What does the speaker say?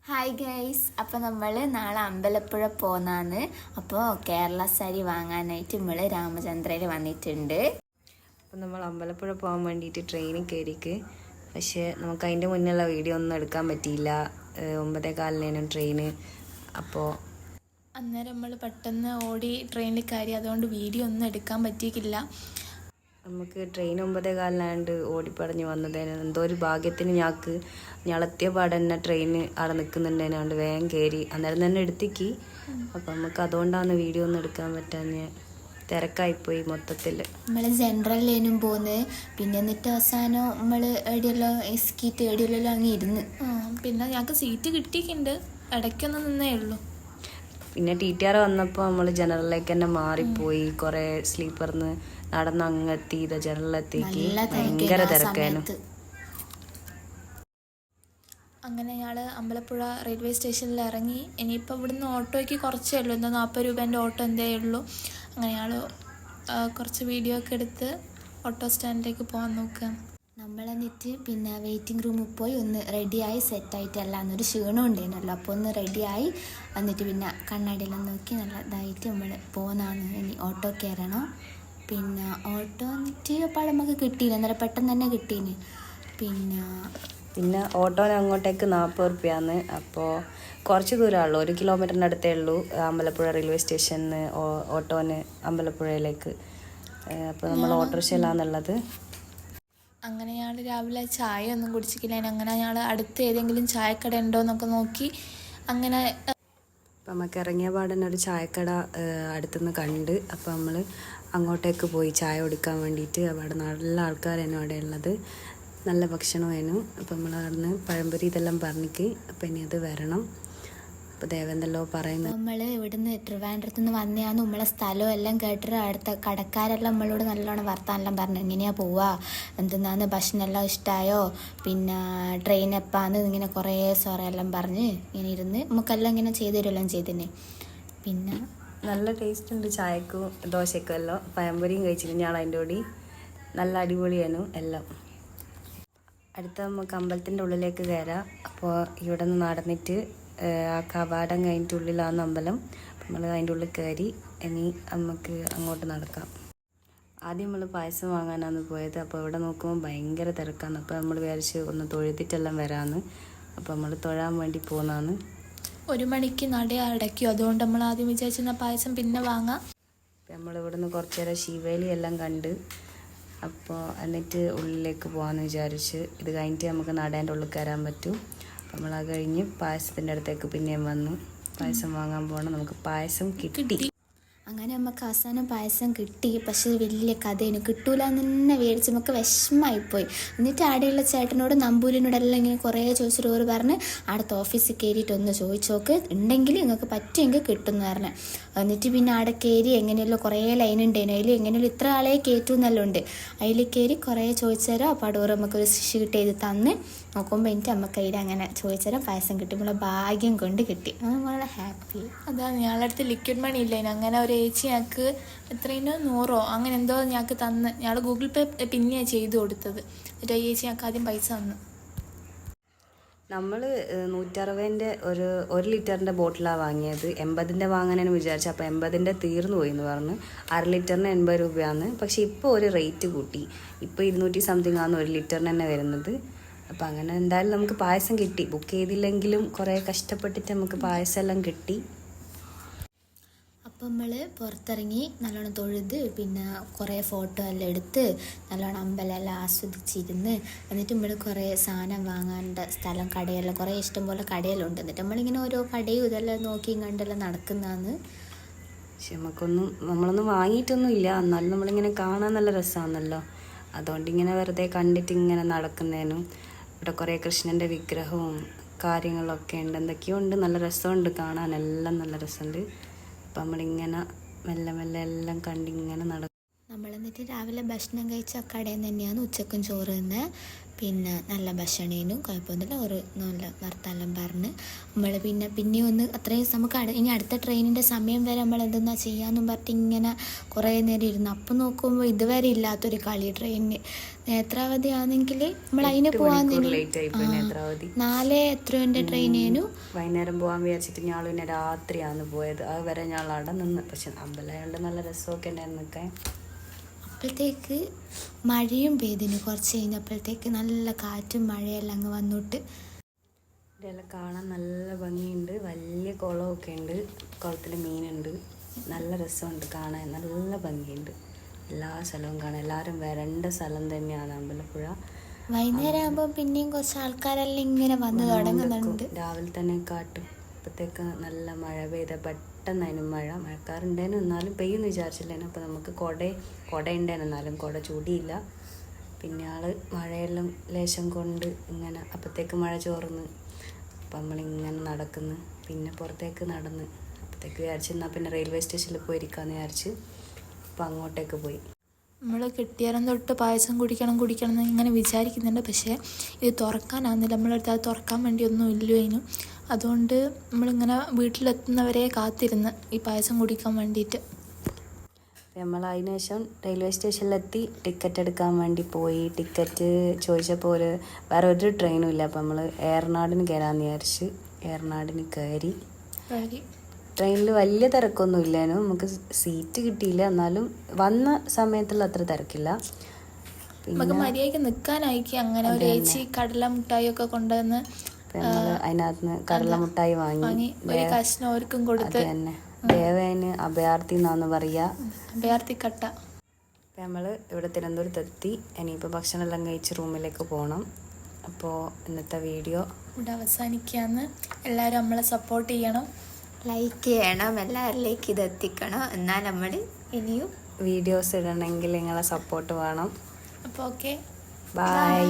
Hi guys, അപ്പോൾ നമ്മൾ നാളെ അമ്പലപ്പുഴ പോന്നാന്ന്. അപ്പോൾ കേരള സാരി വാങ്ങാനായിട്ട് നമ്മൾ രാമചന്ദ്രയിൽ വന്നിട്ടുണ്ട്. അപ്പോൾ നമ്മൾ അമ്പലപ്പുഴ പോകാൻ വേണ്ടിയിട്ട് ട്രെയിനിൽ കയറിക്ക്. പക്ഷേ നമുക്ക് അതിൻ്റെ മുന്നുള്ള വീഡിയോ ഒന്നും എടുക്കാൻ പറ്റിയില്ല. 9:15 ട്രെയിന്. അപ്പോൾ അന്നേരം നമ്മൾ പെട്ടെന്ന് ഓടി ട്രെയിനിൽ കയറി, അതുകൊണ്ട് വീഡിയോ ഒന്നും എടുക്കാൻ പറ്റിയിട്ടില്ല. നമുക്ക് ട്രെയിൻ 9:15 ഓടിപ്പടഞ്ഞ് വന്നതേന് എന്തോ ഒരു ഭാഗ്യത്തിന് ഞങ്ങളെത്തിയ പാടെ തന്നെ ട്രെയിന് അവിടെ നിൽക്കുന്നുണ്ടേനാണ്ട് വേഗം കയറി. അന്നേരം തന്നെ എടുത്തേക്ക്. അപ്പം നമുക്ക് അതുകൊണ്ടാണ് വീഡിയോ ഒന്നും എടുക്കാൻ പറ്റാഞ്ഞ്. തിരക്കായിപ്പോയി മൊത്തത്തിൽ. നമ്മൾ ജനറലിലേനും പോകുന്നത്. പിന്നെ എന്നിട്ട് അവസാനം നമ്മൾ എവിടെയല്ലോ എസ്കീറ്റ് എവിടെയല്ലോ അങ്ങ് ഇരുന്ന്. പിന്നെ ഞങ്ങൾക്ക് സീറ്റ് കിട്ടിയിട്ടുണ്ട്, ഇടയ്ക്കൊന്നും നിന്നേ ഉള്ളൂ. പിന്നെ TTR വന്നപ്പോൾ നമ്മൾ ജനറലിലേക്ക് തന്നെ മാറിപ്പോയി. കുറേ സ്ലീപ്പറിന്ന് നടന്ന് അങ്ങെത്തി ജനറലെത്തിക്ക് ഭയങ്കര തിരക്കായിരുന്നു. അങ്ങനെ ഞങ്ങൾ അമ്പലപ്പുഴ റെയിൽവേ സ്റ്റേഷനിൽ ഇറങ്ങി. ഇനിയിപ്പോൾ ഇവിടുന്ന് ഓട്ടോയ്ക്ക് കുറച്ചേ ഉള്ളൂ, എന്താ 40 രൂപേൻ്റെ ഓട്ടോ എന്തേ ഉള്ളൂ. അങ്ങനെ ഞങ്ങൾ കുറച്ച് വീഡിയോ ഒക്കെ എടുത്ത് ഓട്ടോ സ്റ്റാൻഡിലേക്ക് പോകാൻ നോക്കുകയാണ്. നമ്മളെന്നിട്ട് പിന്നെ വെയിറ്റിംഗ് റൂമിൽ പോയി ഒന്ന് റെഡിയായി സെറ്റായിട്ടല്ല, എന്നൊരു ക്ഷീണം ഉണ്ടായിരുന്നല്ലോ. അപ്പോൾ ഒന്ന് റെഡിയായി എന്നിട്ട് പിന്നെ കണ്ണാടിയെല്ലാം നോക്കി നല്ല ഇതായിട്ട് നമ്മൾ പോകുന്നതാണ്. ഇനി ഓട്ടോ കയറണം. പിന്നെ ഓട്ടോ എന്നിട്ട് അപ്പോൾ നമുക്ക് കിട്ടിയില്ല, അന്നേരം പെട്ടെന്ന് തന്നെ കിട്ടീന്. പിന്നെ ഓട്ടോന് അങ്ങോട്ടേക്ക് 40 റുപ്യാന്ന്. അപ്പോൾ കുറച്ച് ദൂരമുള്ളൂ, 1 കിലോമീറ്ററിൻ്റെ അടുത്തേ ഉള്ളൂ അമ്പലപ്പുഴ റെയിൽവേ സ്റ്റേഷനിൽ ഓട്ടോന് അമ്പലപ്പുഴയിലേക്ക്. അപ്പോൾ നമ്മൾ ഓട്ടോറിക്ഷയിലാണെന്നുള്ളത്. അങ്ങനെ ഞങ്ങൾ രാവിലെ ചായ ഒന്നും കുടിച്ചിട്ടില്ല. അങ്ങനെ ഞങ്ങൾ അടുത്ത് ഏതെങ്കിലും ചായക്കട ഉണ്ടോ എന്നൊക്കെ നോക്കി. അങ്ങനെ അപ്പം നമുക്ക് ഇറങ്ങിയ പാടന്നെ ഒരു ചായക്കട അടുത്തുനിന്ന് കണ്ട്. അപ്പോൾ നമ്മൾ അങ്ങോട്ടേക്ക് പോയി ചായ കുടിക്കാൻ വേണ്ടിയിട്ട്. അവിടെ നല്ല ആൾക്കാരായിരുന്നു അവിടെ ഉള്ളത്, നല്ല ഭക്ഷണമായിരുന്നു. അപ്പം നമ്മൾ അവിടുന്ന് പഴംപൊരി ഇതെല്ലാം പറഞ്ഞിക്ക്. അപ്പം ഇനി അത് വരണം. അപ്പോൾ ദേവെന്തല്ലോ പറയുന്നത്. നമ്മൾ ഇവിടുന്ന് ട്രിവാൻഡ്രത്ത് നിന്ന് വന്നെയാന്ന് നമ്മളെ സ്ഥലവും എല്ലാം കേട്ടിട്ട് അടുത്ത കടക്കാരെല്ലാം നമ്മളോട് നല്ലോണം വർത്താനെല്ലാം പറഞ്ഞു. എങ്ങനെയാണ് പോവുക, എന്തെന്നാന്ന്, ഭക്ഷണമെല്ലാം ഇഷ്ടമായോ, പിന്നെ ട്രെയിൻ എപ്പാന്ന്, ഇങ്ങനെ കുറേ സോറയെല്ലാം പറഞ്ഞ് ഇങ്ങനെ ഇരുന്ന് നമുക്കെല്ലാം ഇങ്ങനെ ചെയ്തു തരുമെല്ലാം ചെയ്തിന്. പിന്നെ നല്ല ടേസ്റ്റ് ഉണ്ട് ചായക്കും ദോശയ്ക്കും എല്ലാം. പഴംപൊരിയും കഴിച്ചിട്ട് ഞാൻ അതിൻ്റെ കൂടി നല്ല അടിപൊളിയായിരുന്നു എല്ലാം. അടുത്ത നമുക്ക് അമ്പലത്തിൻ്റെ ഉള്ളിലേക്ക് കയറാം. അപ്പോൾ ഇവിടെ നിന്ന് നടന്നിട്ട് ആ കവാടം കഴിഞ്ഞിട്ട് ഉള്ളിലാണ് അമ്പലം. അപ്പം നമ്മൾ അതിൻ്റെ ഉള്ളിൽ കയറി. ഇനി നമുക്ക് അങ്ങോട്ട് നടക്കാം. ആദ്യം നമ്മൾ പായസം വാങ്ങാനാണ് പോയത്. അപ്പോൾ ഇവിടെ നോക്കുമ്പോൾ ഭയങ്കര തിരക്കാണ്. അപ്പോൾ നമ്മൾ വിചാരിച്ച് ഒന്ന് തൊഴുതിട്ടെല്ലാം വരാമെന്ന്. അപ്പോൾ നമ്മൾ തൊഴാൻ വേണ്ടി പോകുന്നതാണ്. 1 മണിക്ക് നട അടയ്ക്കും, അതുകൊണ്ട് നമ്മൾ ആദ്യം വിചാരിച്ചിരുന്ന പായസം പിന്നെ വാങ്ങാം. നമ്മളിവിടെ നിന്ന് കുറച്ച് നേരം ശിവേലി എല്ലാം കണ്ട്. അപ്പോൾ എന്നിട്ട് ഉള്ളിലേക്ക് പോകാമെന്ന് വിചാരിച്ച്. ഇത് കഴിഞ്ഞിട്ട് നമുക്ക് നടേൻ്റെ ഉള്ളിൽ കയറാൻ പറ്റും. നമ്മൾ അത് കഴിഞ്ഞ് പായസത്തിൻ്റെ അടുത്തേക്ക് പിന്നെയും വന്നു. പായസം വാങ്ങാൻ പോകണം. നമുക്ക് പായസം കിട്ടി. അങ്ങനെ നമുക്ക് അവസാനം പായസം കിട്ടി. പക്ഷേ വലിയ കഥയാണ്, കിട്ടൂല എന്ന് തന്നെ മേടിച്ച് നമുക്ക് വിഷമമായിപ്പോയി. എന്നിട്ട് അവിടെയുള്ള ചേട്ടനോട് നമ്പൂരിനോടെല്ലാം ഇങ്ങനെ കുറേ ചോദിച്ചിട്ട് ഓര് പറഞ്ഞ് അടുത്ത ഓഫീസിൽ കയറിയിട്ട് ഒന്ന് ചോദിച്ചു നോക്ക്, ഉണ്ടെങ്കിൽ നിങ്ങൾക്ക് പറ്റുമെങ്കിൽ കിട്ടും എന്ന് പറഞ്ഞ്. എന്നിട്ട് പിന്നെ അവിടെ കയറി എങ്ങനെയല്ലോ കുറേ ലൈൻ ഉണ്ടായിരുന്നു. അതിൽ എങ്ങനെയല്ലോ ഇത്ര ആളെ കയറ്റുമെന്നെല്ലാം ഉണ്ട്. അതിൽ കയറി കുറേ ചോദിച്ചു തരാം. അപ്പോൾ അവിടെ നമുക്കൊരു ഷീട്ട് ചെയ്ത് തന്ന് നോക്കുമ്പോൾ എനിക്ക് നമുക്ക് അതിൽ അങ്ങനെ ചോദിച്ചു തരാം പായസം കിട്ടി. നമ്മളെ ഭാഗ്യം കൊണ്ട് കിട്ടി. നമ്മളെ ഹാപ്പി. അതാണ് ഞങ്ങളുടെ അടുത്ത് ലിക്വിഡ് മണി ഇല്ലേനു. അങ്ങനെ ഒരു ചേച്ചി ഞങ്ങൾക്ക് എത്രയും 100 അങ്ങനെ എന്തോ ഞങ്ങൾക്ക് തന്ന്. ഞങ്ങൾ ഗൂഗിൾ പേ പിന്നെയാണ് ചെയ്ത് കൊടുത്തത്. എന്നിട്ട് ആ ചേച്ചി ഞങ്ങൾക്ക് ആദ്യം പൈസ തന്നു. നമ്മൾ 160ൻ്റെ ഒരു ലിറ്ററിൻ്റെ ബോട്ടിലാണ് വാങ്ങിയത്. 80ൻ്റെ വാങ്ങാനാണ് വിചാരിച്ചത്. അപ്പോൾ 80ൻ്റെ തീർന്നു പോയി എന്ന് പറഞ്ഞ്. 1/2 ലിറ്ററിന് 80 രൂപയാണ്. പക്ഷേ ഇപ്പോൾ ഒരു റേറ്റ് കൂട്ടി. ഇപ്പോൾ 200 സംതിങ് ആണ് 1 ലിറ്ററിന് തന്നെ വരുന്നത്. അപ്പോൾ അങ്ങനെ എന്തായാലും നമുക്ക് പായസം കിട്ടി. ബുക്ക് ചെയ്തില്ലെങ്കിലും കുറേ കഷ്ടപ്പെട്ടിട്ട് നമുക്ക് പായസം എല്ലാം കിട്ടി. അപ്പം നമ്മൾ പുറത്തിറങ്ങി നല്ലോണം തൊഴുത് പിന്നെ കുറേ ഫോട്ടോ എല്ലാം എടുത്ത് നല്ലോണം അമ്പലമെല്ലാം ആസ്വദിച്ചിരുന്ന്. എന്നിട്ട് നമ്മൾ കുറേ സാധനം വാങ്ങാണ്ട സ്ഥലം കടയെല്ലാം കുറേ ഇഷ്ടംപോലെ കടയെല്ലാം ഉണ്ട്. എന്നിട്ട് നമ്മളിങ്ങനെ ഓരോ കടയും ഇതെല്ലാം നോക്കിയും കണ്ടെല്ലാം നടക്കുന്നതാണ്. പക്ഷെ നമ്മളൊന്നും വാങ്ങിയിട്ടൊന്നും ഇല്ല. എന്നാലും നമ്മളിങ്ങനെ കാണാൻ നല്ല രസമാണല്ലോ. അതുകൊണ്ട് ഇങ്ങനെ വെറുതെ കണ്ടിട്ട് ഇങ്ങനെ നടക്കുന്നതിനും. ഇവിടെ കുറേ കൃഷ്ണൻ്റെ വിഗ്രഹവും കാര്യങ്ങളൊക്കെ ഉണ്ട്, എന്തൊക്കെയോ ഉണ്ട്. നല്ല രസമുണ്ട് കാണാനെല്ലാം, നല്ല രസമുണ്ട്. അപ്പം നമ്മളിങ്ങനെ മെല്ലെ മെല്ലെ എല്ലാം കണ്ടിങ്ങനെ നടക്കും. നമ്മളെന്നിട്ട് രാവിലെ ഭക്ഷണം കഴിച്ച കടയിൽ നിന്ന് തന്നെയാണ് ഉച്ചക്കും ചോറ് തന്നെ. പിന്നെ നല്ല ഭക്ഷണേനും കുഴപ്പമൊന്നുമില്ല. ഒരു നല്ല വർത്താനം പറഞ്ഞ് നമ്മൾ പിന്നെയും ഒന്ന് അത്രയും നമുക്ക് ഇനി അടുത്ത ട്രെയിനിൻ്റെ സമയം വരെ നമ്മൾ എന്തെന്നാ ചെയ്യാമെന്നും പറഞ്ഞിട്ട് ഇങ്ങനെ കുറേ നേരം ഇരുന്നു. അപ്പം നോക്കുമ്പോൾ ഇതുവരെ ഇല്ലാത്തൊരു കളി ട്രെയിനിന്. നേത്രാവതി ആണെങ്കിൽ നമ്മൾ അതിന് പോകാൻ 4 എത്രയോൻ്റെ ട്രെയിനേനു വൈകുന്നേരം പോകാൻ വിചാരിച്ചിട്ട് ഞങ്ങൾ പിന്നെ രാത്രിയാണ് പോയത്. അത് വരെ ഞങ്ങൾ അവിടെ നിന്ന്. പക്ഷെ അമ്പലമായതുകൊണ്ട് നല്ല രസമൊക്കെ ഉണ്ടായിരുന്നു നിൽക്കാൻ. അപ്പോഴത്തേക്ക് മഴയും പെയ്തിന്. കുറച്ച് കഴിഞ്ഞപ്പോഴത്തേക്ക് നല്ല കാറ്റും മഴയെല്ലാം അങ്ങ് വന്നിട്ട് ഇതെല്ലാം കാണാൻ നല്ല ഭംഗിയുണ്ട്. വലിയ കുളമൊക്കെ ഉണ്ട്. കുളത്തിൽ മീനുണ്ട്. നല്ല രസമുണ്ട് കാണാൻ. നല്ല ഭംഗിയുണ്ട്. എല്ലാ സ്ഥലവും കാണാൻ. എല്ലാവരും വരേണ്ട സ്ഥലം തന്നെയാണ് അമ്പലപ്പുഴ. വൈകുന്നേരം ആകുമ്പോൾ പിന്നെയും കുറച്ച് ആൾക്കാരെല്ലാം ഇങ്ങനെ വന്ന് തുടങ്ങുന്നുണ്ട്. രാവിലെ തന്നെ കാട്ടും. അപ്പോഴത്തേക്ക് നല്ല മഴ പെയ്ത പെട്ടെന്നായിരുന്നു മഴക്കാറുണ്ടേനും എന്നാലും പെയ്യുമെന്ന് വിചാരിച്ചില്ലേനും. അപ്പോൾ നമുക്ക് കുട ഉണ്ടേനും എന്നാലും കുട ചൂടിയില്ല. പിന്നെ മഴയെല്ലാം ലേശം കൊണ്ട് ഇങ്ങനെ അപ്പോഴത്തേക്ക് മഴ ചോർന്ന്. അപ്പം നമ്മളിങ്ങനെ നടക്കുന്നു. പിന്നെ പുറത്തേക്ക് നടന്ന് അപ്പോഴത്തേക്ക് വിചാരിച്ച് എന്നാൽ പിന്നെ റെയിൽവേ സ്റ്റേഷനിൽ പോയിരിക്കാമെന്ന് വിചാരിച്ച് അപ്പം അങ്ങോട്ടേക്ക് പോയി. നമ്മൾ കിട്ടിയാലും തൊട്ട് പായസം കുടിക്കണം എന്ന് ഇങ്ങനെ വിചാരിക്കുന്നുണ്ട്. പക്ഷേ ഇത് തുറക്കാനാകുന്നില്ല. നമ്മളടുത്ത് അത് തുറക്കാൻ വേണ്ടി ഒന്നും ഇല്ലേനു. അതുകൊണ്ട് നമ്മളിങ്ങനെ വീട്ടിലെത്തുന്നവരെ കാത്തിരുന്ന് ഈ പായസം കുടിക്കാൻ വേണ്ടിയിട്ട്. നമ്മൾ അതിന് ശേഷം റെയിൽവേ സ്റ്റേഷനിലെത്തി ടിക്കറ്റ് എടുക്കാൻ വേണ്ടി പോയി. ടിക്കറ്റ് ചോദിച്ചപ്പോൾ വേറെ ഒരു ട്രെയിനും ഇല്ല. അപ്പം നമ്മൾ ഏറനാടിന് കയറാമെന്ന് വിചാരിച്ച് ഏറനാടിന് കയറി. ട്രെയിനിൽ വലിയ തിരക്കൊന്നും ഇല്ലേനു. നമുക്ക് സീറ്റ് കിട്ടിയില്ല. എന്നാലും വന്ന സമയത്തുള്ള അത്ര തിരക്കില്ല. നമുക്ക് മര്യാദയ്ക്ക് നിൽക്കാനായിക്ക്. അങ്ങനെ ഒരു ചേച്ചി കടല മുട്ടായി ഒക്കെ കൊണ്ടുവന്ന് അതിനകത്ത് കടല മുട്ടായി വാങ്ങി ഒരു കഷ്ണം ഓർക്കും കൊടുത്ത്. തന്നെ ദേവേന് അഭയാർത്ഥി എന്നാന്ന് പറയാ. അഭയാർത്ഥി കട്ട. അപ്പം നമ്മൾ ഇവിടെ തിരുവനന്തപുരത്തെത്തി. ഇനിയിപ്പോൾ ഭക്ഷണം എല്ലാം കഴിച്ച് റൂമിലേക്ക് പോകണം. അപ്പോൾ ഇന്നത്തെ വീഡിയോ ഇവിടെ അവസാനിക്കുകയാണ്. എല്ലാവരും നമ്മളെ സപ്പോർട്ട് ചെയ്യണം, ലൈക്ക് ചെയ്യണം, എല്ലാവരിലേക്ക് ഇത് എത്തിക്കണം. എന്നാൽ നമ്മൾ ഇനിയും വീഡിയോസ് ഇടണമെങ്കിൽ നിങ്ങളെ സപ്പോർട്ട് വേണം. അപ്പോൾ ഓക്കെ, ബൈ.